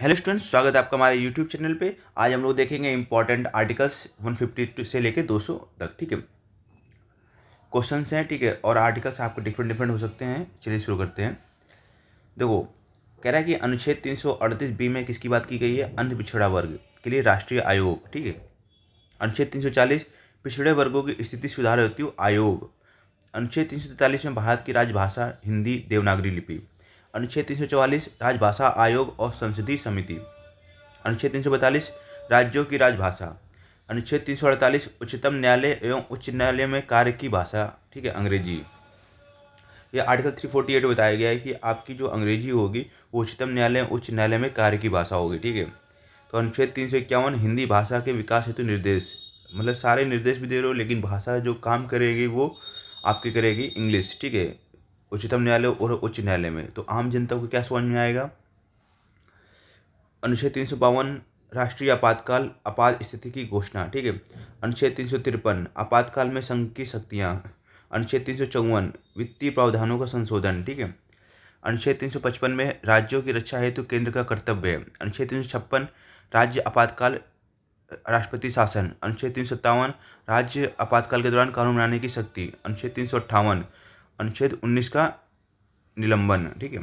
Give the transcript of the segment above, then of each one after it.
Hello students, स्वागत है आपका हमारे यूट्यूब चैनल पे। आज हम लोग देखेंगे इंपॉर्टेंट आर्टिकल्स 150 से लेके 200 तक। ठीक है, क्वेश्चंस हैं। ठीक है, और आर्टिकल्स आपके डिफरेंट डिफरेंट हो सकते हैं। चलिए शुरू करते हैं। देखो, कह रहा है कि अनुच्छेद 338 बी में किसकी बात की गई है? अन्य पिछड़ा वर्ग के लिए राष्ट्रीय आयोग। ठीक है, अनुच्छेद 340 पिछड़े वर्गों की स्थिति सुधार हेतु आयोग। अनुच्छेद 343 में भारत की राजभाषा हिंदी देवनागरी लिपि। अनुच्छेद 344 राजभाषा आयोग और संसदीय समिति। अनुच्छेद 342 राज्यों की राजभाषा। अनुच्छेद 348 उच्चतम न्यायालय एवं उच्च न्यायालय में कार्य की भाषा। ठीक है, अंग्रेजी। यह आर्टिकल 348 में बताया गया है कि आपकी जो अंग्रेजी होगी वो उच्चतम न्यायालय उच्च न्यायालय में कार्य की भाषा होगी। ठीक है, तो अनुच्छेद 351 हिंदी भाषा के विकास हेतु निर्देश। मतलब सारे निर्देश भी दे रहे हो, लेकिन भाषा जो काम करेगी वो आपकी करेगी इंग्लिश। ठीक है, उच्चतम न्यायालय और उच्च न्यायालय में। तो आम जनता को क्या समझ में आएगा? अनुच्छेद 352 राष्ट्रीय आपातकाल आपात स्थिति की घोषणा। ठीक है, अनुच्छेद 353 आपातकाल में संघ की शक्तियाँ। अनुच्छेद 354 वित्तीय प्रावधानों का संशोधन। ठीक है, अनुच्छेद 355 में राज्यों की रक्षा हेतु केंद्र का कर्तव्य है। अनुच्छेद 356 राज्य आपातकाल राष्ट्रपति शासन। अनुच्छेद 357 राज्य आपातकाल के दौरान कानून बनाने की शक्ति। अनुच्छेद 358 अनुच्छेद 19 का निलंबन। ठीक है,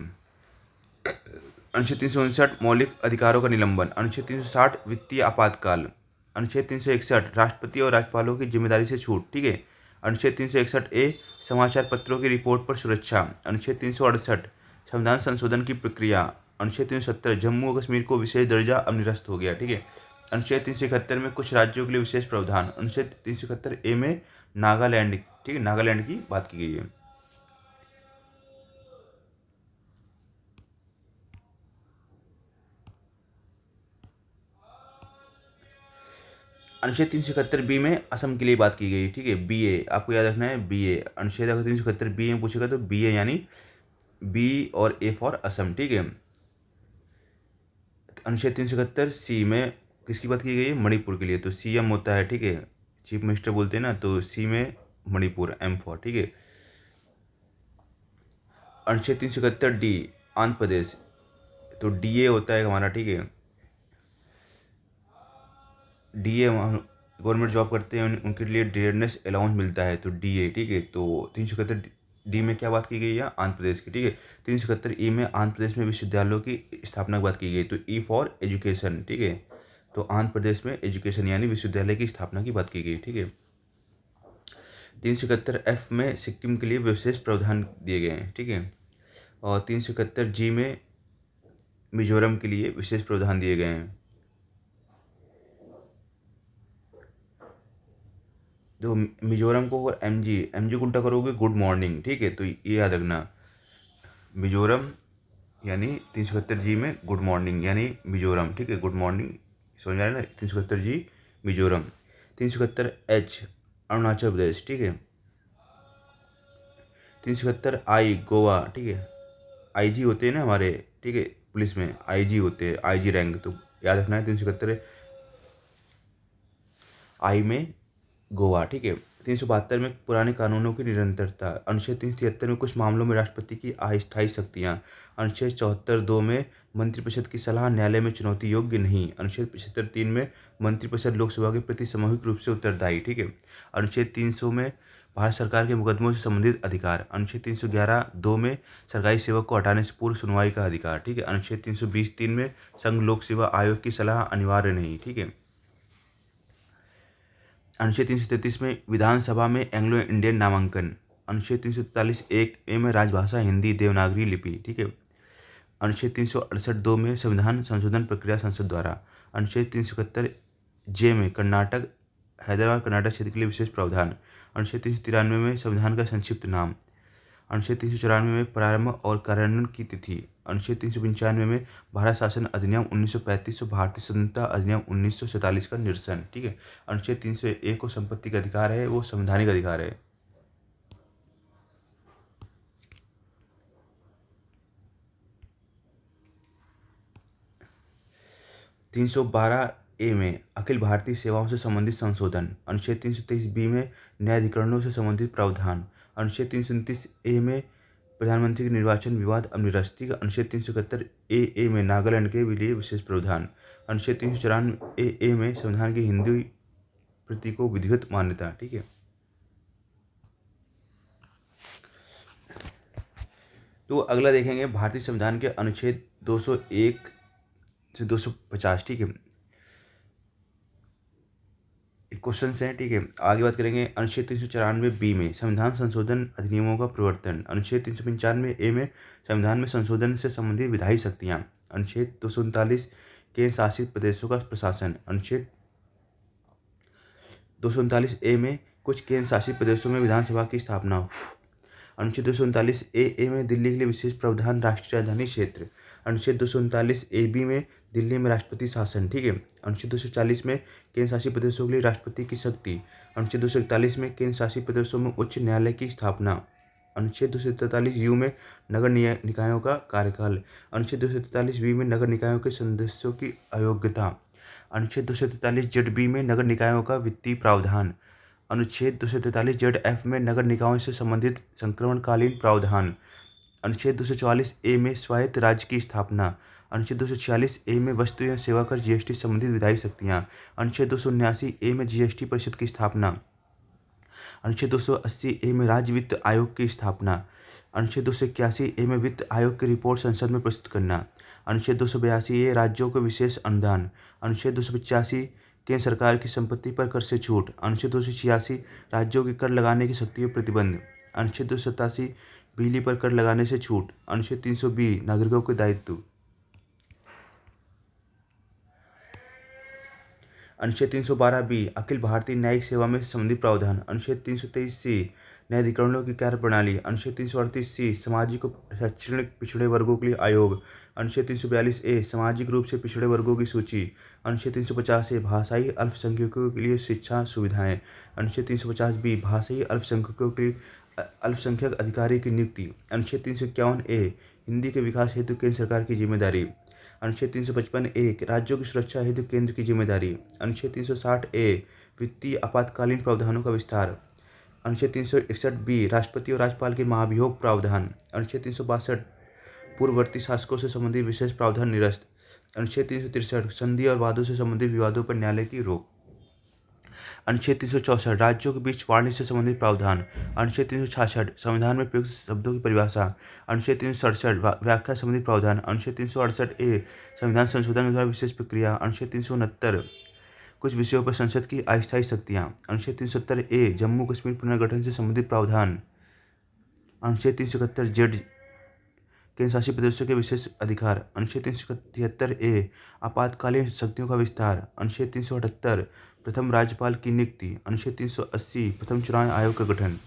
अनुच्छेद 359 मौलिक अधिकारों का निलंबन। अनुच्छेद 360 वित्तीय आपातकाल। अनुच्छेद 361 राष्ट्रपति और राज्यपालों की जिम्मेदारी से छूट। ठीक है, अनुच्छेद 361 समाचार पत्रों की रिपोर्ट पर सुरक्षा। अनुच्छेद 368 संविधान संशोधन की प्रक्रिया। अनुच्छेद 370 जम्मू और कश्मीर को विशेष दर्जा अब निरस्त हो गया। ठीक है, अनुच्छेद 371 में कुछ राज्यों के लिए विशेष प्रावधान। अनुच्छेद 371 में नागालैंड। ठीक है, नागालैंड की बात की गई है। अनुच्छेद 371 बी में असम के लिए बात की गई। ठीक है, बी ए आपको याद रखना है। बी ए अनुच्छेद अगर 371 बी में पूछेगा तो बी ए यानी बी और ए फॉर असम। ठीक है, अनुच्छेद 371 सी में किसकी बात की गई है? मणिपुर के लिए। तो सी एम होता है। ठीक है, चीफ मिनिस्टर बोलते हैं ना, तो सी में मणिपुर एम फॉर। ठीक है, अनुच्छेद 371 डी आंध्र प्रदेश। तो डी ए होता है हमारा। ठीक है, डी ए गवर्नमेंट जॉब करते हैं उनके लिए डियरनेस अलाउंस मिलता है, तो डी ए। ठीक है, तो 371 डी में क्या बात की गई है? आंध्र प्रदेश की। ठीक है, 371 ई में आंध्र प्रदेश में विश्वविद्यालयों की स्थापना की बात की गई, तो ई फॉर एजुकेशन। ठीक है, तो आंध्र प्रदेश में एजुकेशन यानी विश्वविद्यालय की स्थापना की बात की गई। ठीक है, 371 एफ में सिक्किम के लिए विशेष प्रावधान दिए गए हैं। ठीक है, और 371 जी में मिजोरम के लिए विशेष प्रावधान दिए गए हैं। जो मिजोरम को अगर एम जी को उल्टा करोगे गुड मॉर्निंग। ठीक है, तो ये याद रखना, मिजोरम यानी 371 जी में गुड मॉर्निंग यानी मिजोरम। ठीक है, गुड मॉर्निंग समझ आ रहा है ना। 371 जी मिजोरम। 371 एच अरुणाचल प्रदेश। ठीक है, 371 आई गोवा। ठीक है, आई जी होते हैं ना हमारे। ठीक है, पुलिस में आई जी होते हैं, आई जी रैंक। तो याद रखना है 371 आई में गोवा। ठीक है, 372 में पुराने कानूनों की निरंतरता। अनुच्छेद 373 में कुछ मामलों में राष्ट्रपति की अस्थायी शक्तियाँ। अनुच्छेद 74(2) में मंत्रिपरिषद की सलाह न्यायालय में चुनौती योग्य नहीं। अनुच्छेद 75(3) में मंत्रिपरिषद लोकसभा के प्रति सामूहिक रूप से उत्तरदायी। ठीक है, अनुच्छेद 300 में भारत सरकार के मुकदमों से संबंधित अधिकार। अनुच्छेद 311(2) में सरकारी सेवक को हटाने से पूर्व सुनवाई का अधिकार। ठीक है, अनुच्छेद 320(3) में संघ लोक सेवा आयोग की सलाह अनिवार्य नहीं। ठीक है, अनुच्छेद 333 में विधानसभा में एंग्लो इंडियन नामांकन। अनुच्छेद 343(1) में राजभाषा हिंदी देवनागरी लिपि। ठीक है, अनुच्छेद 368(2) में संविधान संशोधन प्रक्रिया संसद द्वारा। अनुच्छेद 371(j) में कर्नाटक हैदराबाद कर्नाटक क्षेत्र के लिए विशेष प्रावधान। अनुच्छेद 393 में संविधान का संक्षिप्त नाम। अनुच्छेद 394 में प्रारंभ और कार्यान्वयन की तिथि। अनुच्छेद 395 में भारत शासन अधिनियम 1935 और भारतीय स्वतंत्रता अधिनियम 1947 का निरसन। ठीक है, अनुच्छेद 301 को संपत्ति का अधिकार है, वो संवैधानिक अधिकार है। 312(a) में अखिल भारतीय सेवाओं से संबंधित संशोधन। अनुच्छेद 323(b) में न्यायाधिकरणों से संबंधित प्रावधान। अनुच्छेद 329(a) में प्रधानमंत्री के निर्वाचन विवाद अब निरस्त। ठीक है। अनुच्छेद 371 में नागालैंड के लिए विशेष प्रावधान। अनुच्छेद 394 में संविधान की हिंदी प्रति को विधिवत मान्यता। ठीक है। तो अगला देखेंगे भारतीय संविधान के अनुच्छेद 201 से 250। ठीक है। क्वेश्चन हैं। ठीक है। आगे बात करेंगे अनुच्छेद 394 में संविधान संशोधन अधिनियमों का प्रवर्तन। अनुच्छेद 395 में संविधान में संशोधन से संबंधित विधायी शक्तियाँ। अनुच्छेद 239 केंद्र शासित प्रदेशों का प्रशासन। अनुच्छेद 239 में कुछ केंद्र शासित प्रदेशों में विधानसभा की स्थापना। अनुच्छेद 239 में दिल्ली के लिए विशेष प्रावधान, राष्ट्रीय राजधानी क्षेत्र। अनुच्छेद 239 AB में दिल्ली में राष्ट्रपति शासन। ठीक है। अनुच्छेद 240 में केंद्र शासित प्रदेशों के लिए राष्ट्रपति की शक्ति। अनुच्छेद 241 में केंद्र शासित प्रदेशों में उच्च न्यायालय की स्थापना। अनुच्छेद 243U में नगर निकायों का कार्यकाल। अनुच्छेद 243B में नगर निकायों के सदस्यों की अयोग्यता। अनुच्छेद 243ZB में नगर निकायों का वित्तीय प्रावधान। अनुच्छेद 243ZF में नगर निकायों से संबंधित संक्रमणकालीन प्रावधान। अनुच्छेद 244A में स्वायत्त राज्य की स्थापना। अनुच्छेद 246A में वस्तु एवं सेवा कर GST संबंधित विधायी शक्तियाँ। अनुच्छेद 279A में GST परिषद की स्थापना। अनुच्छेद 280A में राज्य वित्त आयोग की स्थापना। अनुच्छेद 281A में वित्त आयोग की रिपोर्ट संसद में प्रस्तुत करना। अनुच्छेद 282A राज्यों को विशेष अनुदान। अनुच्छेद 285 केंद्र सरकार की संपत्ति पर कर से छूट। अनुच्छेद 286 राज्यों की कर लगाने की शक्ति पर प्रतिबंध। अनुच्छेद 287 बिजली पर कर लगाने से छूट। अनुच्छेद 320 नागरिकों के दायित्व। अनुच्छेद 312B अखिल भारतीय न्यायिक सेवा में संबंधित प्रावधान। अनुच्छेद 323C न्यायाधिकरणों की कार्यप्रणाली। अनुच्छेद 338C सामाजिक और शैक्षणिक पिछड़े वर्गों के लिए आयोग। अनुच्छेद 342A सामाजिक रूप से पिछड़े वर्गों की सूची। अनुच्छेद 350A भाषाई अल्पसंख्यकों के लिए शिक्षा सुविधाएं। अनुच्छेद 350B भाषाई अल्पसंख्यकों के लिए अल्पसंख्यक अधिकारी की नियुक्ति। अनुच्छेद 351A हिंदी के विकास हेतु केंद्र सरकार की जिम्मेदारी। अनुच्छेद 355A राज्यों की सुरक्षा हेतु केंद्र की जिम्मेदारी। अनुच्छेद 360A वित्तीय आपातकालीन प्रावधानों का विस्तार। अनुच्छेद 361B राष्ट्रपति और राज्यपाल के महाभियोग प्रावधान। अनुच्छेद 362 पूर्ववर्ती शासकों से संबंधित विशेष प्रावधान निरस्त। अनुच्छेद 363 संधि और वादों से संबंधित विवादों पर न्यायालय की रोक। अनुच्छेद 364 राज्यों के बीच वाणिज्य से संबंधित प्रावधान। अनुच्छेद 366 संविधान में प्रयुक्त शब्दों की परिभाषा। अनुच्छेद 367 व्याख्या संबंधित प्रावधान। अनुच्छेद 368A संविधान संशोधन द्वारा विशेष प्रक्रिया। अनुच्छेद 369 कुछ विषयों पर संसद की अस्थायी शक्तियाँ। अनुच्छेद 370A जम्मू कश्मीर पुनर्गठन से संबंधित प्रावधान। अनुच्छेद 371Z केंद्र शासित प्रदेशों के विशेष अधिकार। अनुच्छेद 373A आपातकालीन शक्तियों का विस्तार। अनुच्छेद 378 प्रथम राज्यपाल की नियुक्ति। अनुच्छेद 380 प्रथम चुनाव आयोग का गठन।